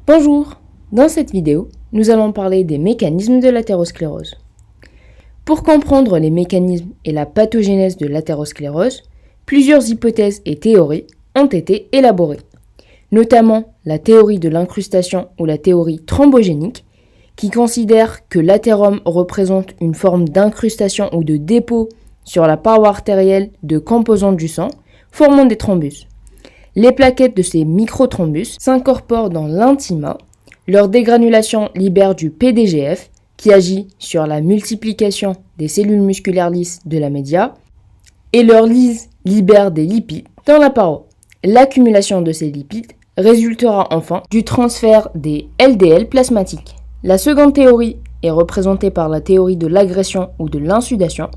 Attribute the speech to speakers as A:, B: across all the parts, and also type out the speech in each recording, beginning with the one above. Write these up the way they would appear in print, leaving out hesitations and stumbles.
A: Bonjour! Dans cette vidéo, nous allons parler des mécanismes de l'athérosclérose. Pour comprendre les mécanismes et la pathogénèse de l'athérosclérose, plusieurs hypothèses et théories ont été élaborées, notamment la théorie de l'incrustation ou la théorie thrombogénique, qui considère que l'athérome représente une forme d'incrustation ou de dépôt sur la paroi artérielle de composants du sang, formant des thrombus. Les plaquettes de ces microthrombus s'incorporent dans l'intima. Leur dégranulation libère du PDGF, qui agit sur la multiplication des cellules musculaires lisses de la média, et leur lyse libère des lipides dans la paroi. L'accumulation de ces lipides résultera enfin du transfert des LDL plasmatiques. La seconde théorie est représentée par la théorie de l'agression ou de l'insudation,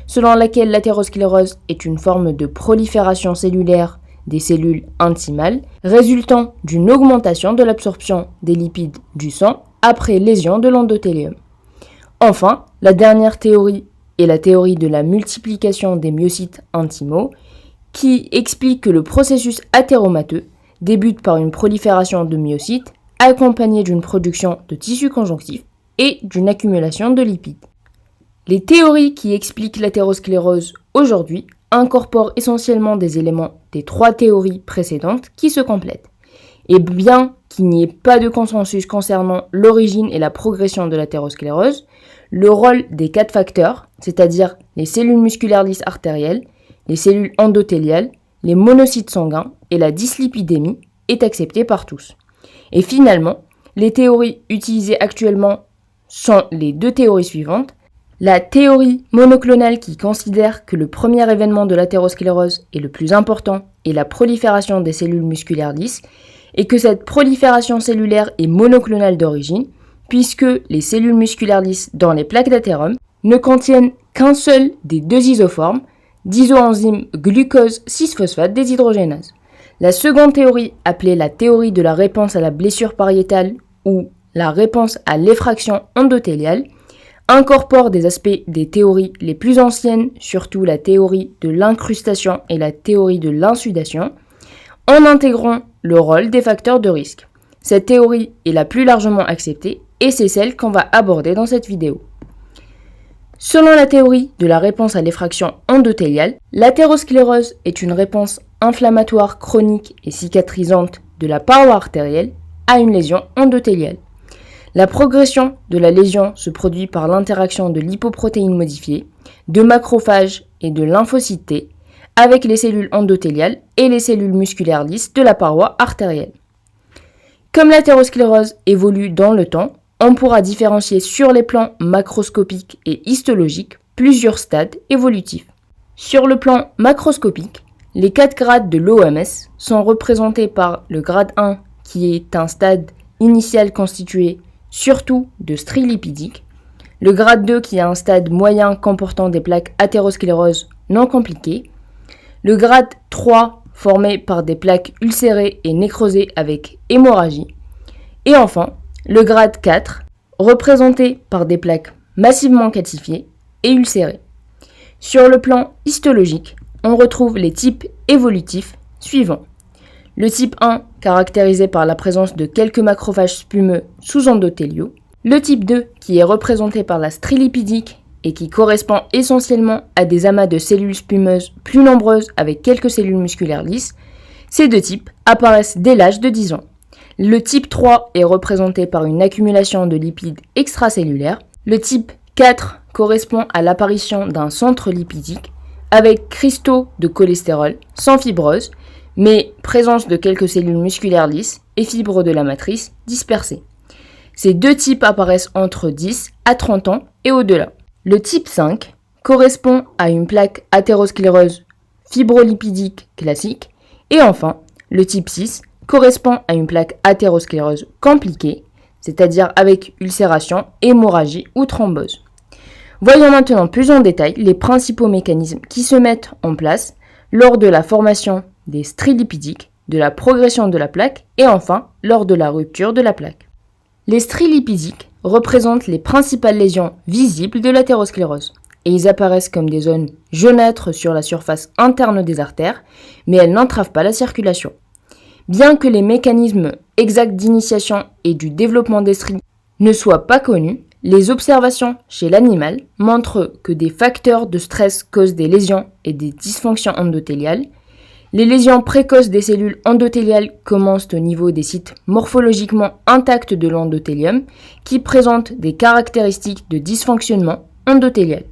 A: selon laquelle l'athérosclérose est une forme de prolifération cellulaire des cellules intimales, résultant d'une augmentation de l'absorption des lipides du sang après lésion de l'endothélium. Enfin, la dernière théorie est la théorie de la multiplication des myocytes intimaux, qui explique que le processus athéromateux débute par une prolifération de myocytes accompagnée d'une production de tissu conjonctif et d'une accumulation de lipides. Les théories qui expliquent l'athérosclérose aujourd'hui incorporent essentiellement des éléments des trois théories précédentes qui se complètent. Et bien qu'il n'y ait pas de consensus concernant l'origine et la progression de l'athérosclérose, le rôle des quatre facteurs, c'est-à-dire les cellules musculaires lisses artérielles, les cellules endothéliales, les monocytes sanguins et la dyslipidémie, est accepté par tous. Et finalement, les théories utilisées actuellement sont les deux théories suivantes. La théorie monoclonale qui considère que le premier événement de l'athérosclérose est le plus important est la prolifération des cellules musculaires lisses et que cette prolifération cellulaire est monoclonale d'origine puisque les cellules musculaires lisses dans les plaques d'athérome ne contiennent qu'un seul des deux isoformes d'isoenzyme glucose 6-phosphate déshydrogénase. La seconde théorie, appelée la théorie de la réponse à la blessure pariétale ou la réponse à l'effraction endothéliale, incorpore des aspects des théories les plus anciennes, surtout la théorie de l'incrustation et la théorie de l'insudation, en intégrant le rôle des facteurs de risque. Cette théorie est la plus largement acceptée et c'est celle qu'on va aborder dans cette vidéo. Selon la théorie de la réponse à l'effraction endothéliale, l'athérosclérose est une réponse inflammatoire chronique et cicatrisante de la paroi artérielle à une lésion endothéliale. La progression de la lésion se produit par l'interaction de lipoprotéines modifiées, de macrophages et de lymphocytes T avec les cellules endothéliales et les cellules musculaires lisses de la paroi artérielle. Comme l'athérosclérose évolue dans le temps, on pourra différencier sur les plans macroscopiques et histologiques plusieurs stades évolutifs. Sur le plan macroscopique, les 4 grades de l'OMS sont représentés par le grade 1 qui est un stade initial constitué surtout de stries lipidiques, le grade 2 qui est un stade moyen comportant des plaques athérosclérose non compliquées, le grade 3 formé par des plaques ulcérées et nécrosées avec hémorragie, et enfin le grade 4 représenté par des plaques massivement calcifiées et ulcérées. Sur le plan histologique, on retrouve les types évolutifs suivants. Le type 1, caractérisé par la présence de quelques macrophages spumeux sous-endothéliaux. Le type 2, qui est représenté par la strie lipidique et qui correspond essentiellement à des amas de cellules spumeuses plus nombreuses avec quelques cellules musculaires lisses. Ces deux types apparaissent dès l'âge de 10 ans. Le type 3 est représenté par une accumulation de lipides extracellulaires. Le type 4 correspond à l'apparition d'un centre lipidique avec cristaux de cholestérol sans fibrose, mais présence de quelques cellules musculaires lisses et fibres de la matrice dispersées. Ces deux types apparaissent entre 10 à 30 ans et au-delà. Le type 5 correspond à une plaque athéroscléreuse fibrolipidique classique et enfin, le type 6 correspond à une plaque athéroscléreuse compliquée, c'est-à-dire avec ulcération, hémorragie ou thrombose. Voyons maintenant plus en détail les principaux mécanismes qui se mettent en place lors de la formation des stries lipidiques, de la progression de la plaque et enfin lors de la rupture de la plaque. Les stries lipidiques représentent les principales lésions visibles de l'athérosclérose et ils apparaissent comme des zones jaunâtres sur la surface interne des artères, mais elles n'entravent pas la circulation. Bien que les mécanismes exacts d'initiation et du développement des stries ne soient pas connus, les observations chez l'animal montrent que des facteurs de stress causent des lésions et des dysfonctions endothéliales. Les lésions précoces des cellules endothéliales commencent au niveau des sites morphologiquement intacts de l'endothélium qui présentent des caractéristiques de dysfonctionnement endothélial.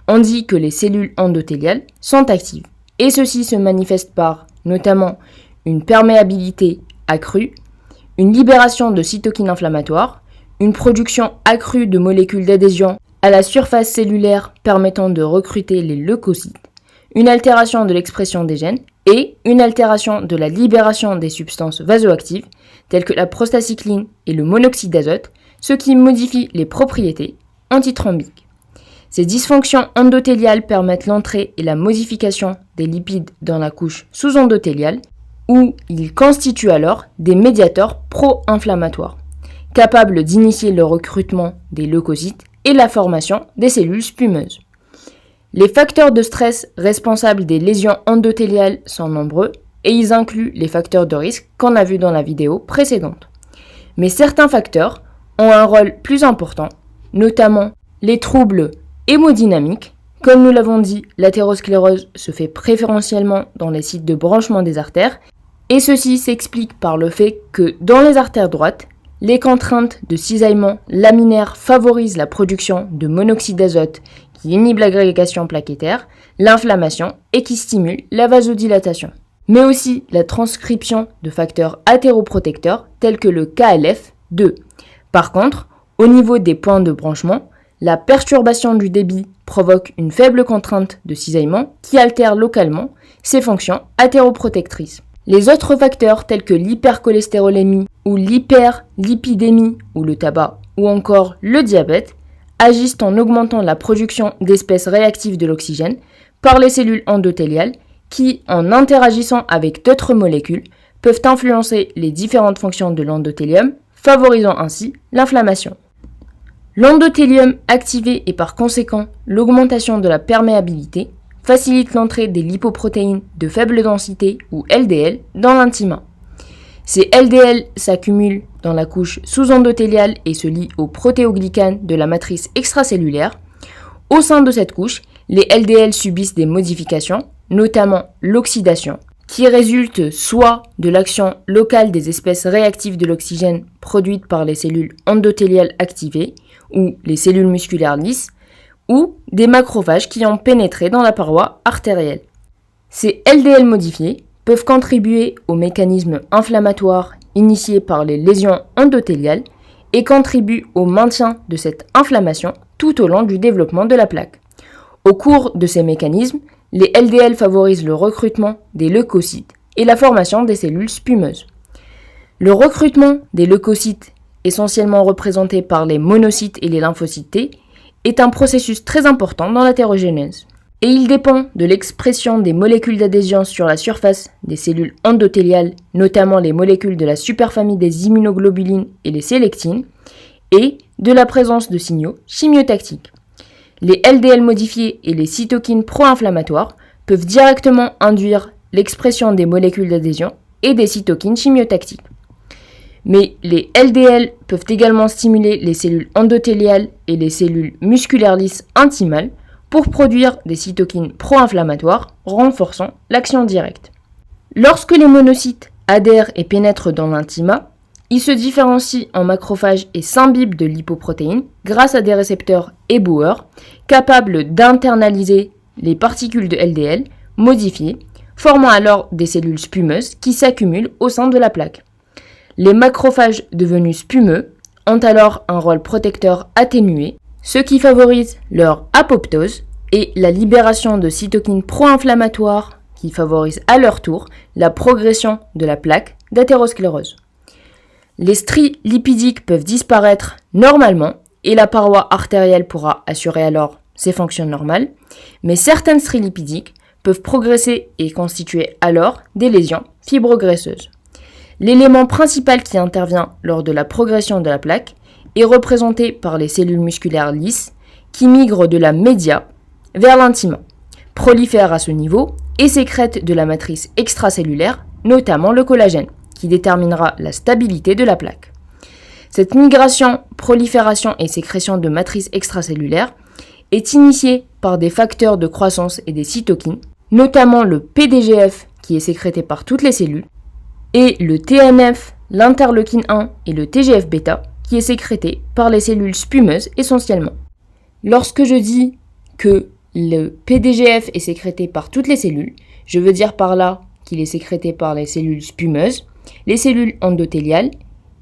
A: On dit que les cellules endothéliales sont actives et ceci se manifeste par notamment une perméabilité accrue, une libération de cytokines inflammatoires, une production accrue de molécules d'adhésion à la surface cellulaire permettant de recruter les leucocytes, une altération de l'expression des gènes et une altération de la libération des substances vasoactives telles que la prostacycline et le monoxyde d'azote, ce qui modifie les propriétés antithrombiques. Ces dysfonctions endothéliales permettent l'entrée et la modification des lipides dans la couche sous-endothéliale où ils constituent alors des médiateurs pro-inflammatoires, capables d'initier le recrutement des leucocytes et la formation des cellules spumeuses. Les facteurs de stress responsables des lésions endothéliales sont nombreux et ils incluent les facteurs de risque qu'on a vus dans la vidéo précédente. Mais certains facteurs ont un rôle plus important, notamment les troubles hémodynamiques. Comme nous l'avons dit, l'athérosclérose se fait préférentiellement dans les sites de branchement des artères et ceci s'explique par le fait que dans les artères droites, les contraintes de cisaillement laminaire favorisent la production de monoxyde d'azote qui inhibe l'agrégation plaquettaire, l'inflammation et qui stimule la vasodilatation, mais aussi la transcription de facteurs athéroprotecteurs tels que le KLF2. Par contre, au niveau des points de branchement, la perturbation du débit provoque une faible contrainte de cisaillement qui altère localement ses fonctions athéroprotectrices. Les autres facteurs tels que l'hypercholestérolémie ou l'hyperlipidémie ou le tabac ou encore le diabète agissent en augmentant la production d'espèces réactives de l'oxygène par les cellules endothéliales qui, en interagissant avec d'autres molécules, peuvent influencer les différentes fonctions de l'endothélium, favorisant ainsi l'inflammation. L'endothélium activé et par conséquent l'augmentation de la perméabilité facilite l'entrée des lipoprotéines de faible densité ou LDL dans l'intima. Ces LDL s'accumulent dans la couche sous-endothéliale et se lient aux protéoglycanes de la matrice extracellulaire. Au sein de cette couche, les LDL subissent des modifications, notamment l'oxydation, qui résulte soit de l'action locale des espèces réactives de l'oxygène produites par les cellules endothéliales activées ou les cellules musculaires lisses, ou des macrophages qui ont pénétré dans la paroi artérielle. Ces LDL modifiés peuvent contribuer aux mécanismes inflammatoires initiés par les lésions endothéliales et contribuent au maintien de cette inflammation tout au long du développement de la plaque. Au cours de ces mécanismes, les LDL favorisent le recrutement des leucocytes et la formation des cellules spumeuses. Le recrutement des leucocytes, essentiellement représenté par les monocytes et les lymphocytes T, est un processus très important dans l'athérogénèse. Et il dépend de l'expression des molécules d'adhésion sur la surface des cellules endothéliales, notamment les molécules de la superfamille des immunoglobulines et les sélectines, et de la présence de signaux chimiotactiques. Les LDL modifiés et les cytokines pro-inflammatoires peuvent directement induire l'expression des molécules d'adhésion et des cytokines chimiotactiques. Mais les LDL peuvent également stimuler les cellules endothéliales et les cellules musculaires lisses intimales pour produire des cytokines pro-inflammatoires renforçant l'action directe. Lorsque les monocytes adhèrent et pénètrent dans l'intima, ils se différencient en macrophages et s'imbibent de lipoprotéines grâce à des récepteurs éboueurs capables d'internaliser les particules de LDL modifiées, formant alors des cellules spumeuses qui s'accumulent au sein de la plaque. Les macrophages devenus spumeux ont alors un rôle protecteur atténué, ce qui favorise leur apoptose et la libération de cytokines pro-inflammatoires qui favorisent à leur tour la progression de la plaque d'athérosclérose. Les stries lipidiques peuvent disparaître normalement et la paroi artérielle pourra assurer alors ses fonctions normales, mais certaines stries lipidiques peuvent progresser et constituer alors des lésions fibrograisseuses. L'élément principal qui intervient lors de la progression de la plaque est représenté par les cellules musculaires lisses qui migrent de la média vers l'intima, prolifèrent à ce niveau et sécrètent de la matrice extracellulaire, notamment le collagène, qui déterminera la stabilité de la plaque. Cette migration, prolifération et sécrétion de matrices extracellulaires est initiée par des facteurs de croissance et des cytokines, notamment le PDGF qui est sécrété par toutes les cellules, et le TNF, l'interleukine 1 et le TGF-bêta qui est sécrété par les cellules spumeuses essentiellement. Lorsque je dis que le PDGF est sécrété par toutes les cellules, je veux dire par là qu'il est sécrété par les cellules spumeuses, les cellules endothéliales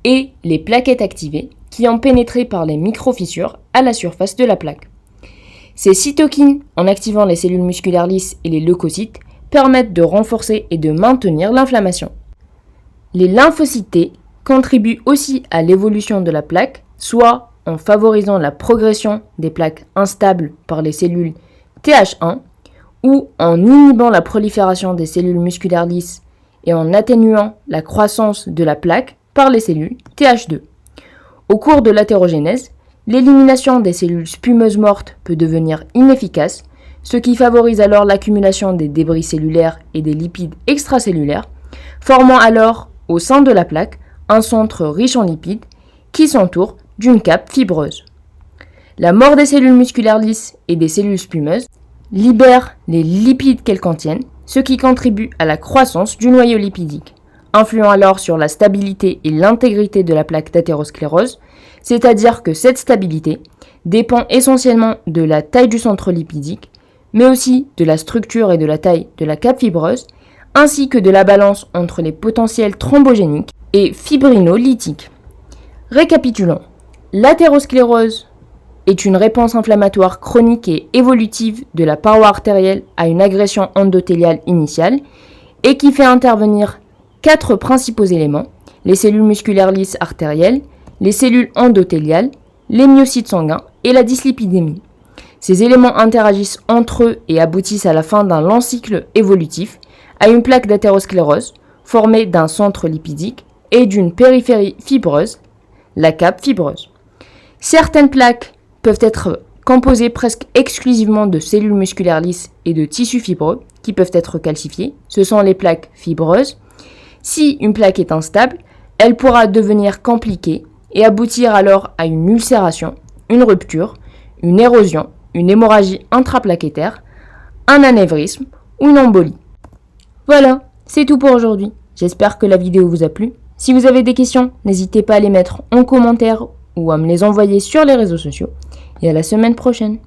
A: et les plaquettes activées qui ont pénétré par les microfissures à la surface de la plaque. Ces cytokines, en activant les cellules musculaires lisses et les leucocytes, permettent de renforcer et de maintenir l'inflammation. Les lymphocytes T contribuent aussi à l'évolution de la plaque, soit en favorisant la progression des plaques instables par les cellules TH1 ou en inhibant la prolifération des cellules musculaires lisses et en atténuant la croissance de la plaque par les cellules TH2. Au cours de l'athérogénèse, l'élimination des cellules spumeuses mortes peut devenir inefficace, ce qui favorise alors l'accumulation des débris cellulaires et des lipides extracellulaires, formant alors au sein de la plaque un centre riche en lipides qui s'entoure d'une cape fibreuse. La mort des cellules musculaires lisses et des cellules spumeuses libère les lipides qu'elles contiennent, ce qui contribue à la croissance du noyau lipidique, influant alors sur la stabilité et l'intégrité de la plaque d'athérosclérose, c'est-à-dire que cette stabilité dépend essentiellement de la taille du centre lipidique, mais aussi de la structure et de la taille de la cape fibreuse, ainsi que de la balance entre les potentiels thrombogéniques et fibrinolytiques. Récapitulons, l'athérosclérose est une réponse inflammatoire chronique et évolutive de la paroi artérielle à une agression endothéliale initiale et qui fait intervenir 4 principaux éléments, les cellules musculaires lisses artérielles, les cellules endothéliales, les myocytes sanguins et la dyslipidémie. Ces éléments interagissent entre eux et aboutissent à la fin d'un long cycle évolutif à une plaque d'athérosclérose formée d'un centre lipidique et d'une périphérie fibreuse, la cape fibreuse. Certaines plaques peuvent être composées presque exclusivement de cellules musculaires lisses et de tissus fibreux qui peuvent être calcifiés. Ce sont les plaques fibreuses. Si une plaque est instable, elle pourra devenir compliquée et aboutir alors à une ulcération, une rupture, une érosion, une hémorragie intraplaquettaire, un anévrisme ou une embolie. Voilà, c'est tout pour aujourd'hui. J'espère que la vidéo vous a plu. Si vous avez des questions, n'hésitez pas à les mettre en commentaire ou à me les envoyer sur les réseaux sociaux. Et à la semaine prochaine.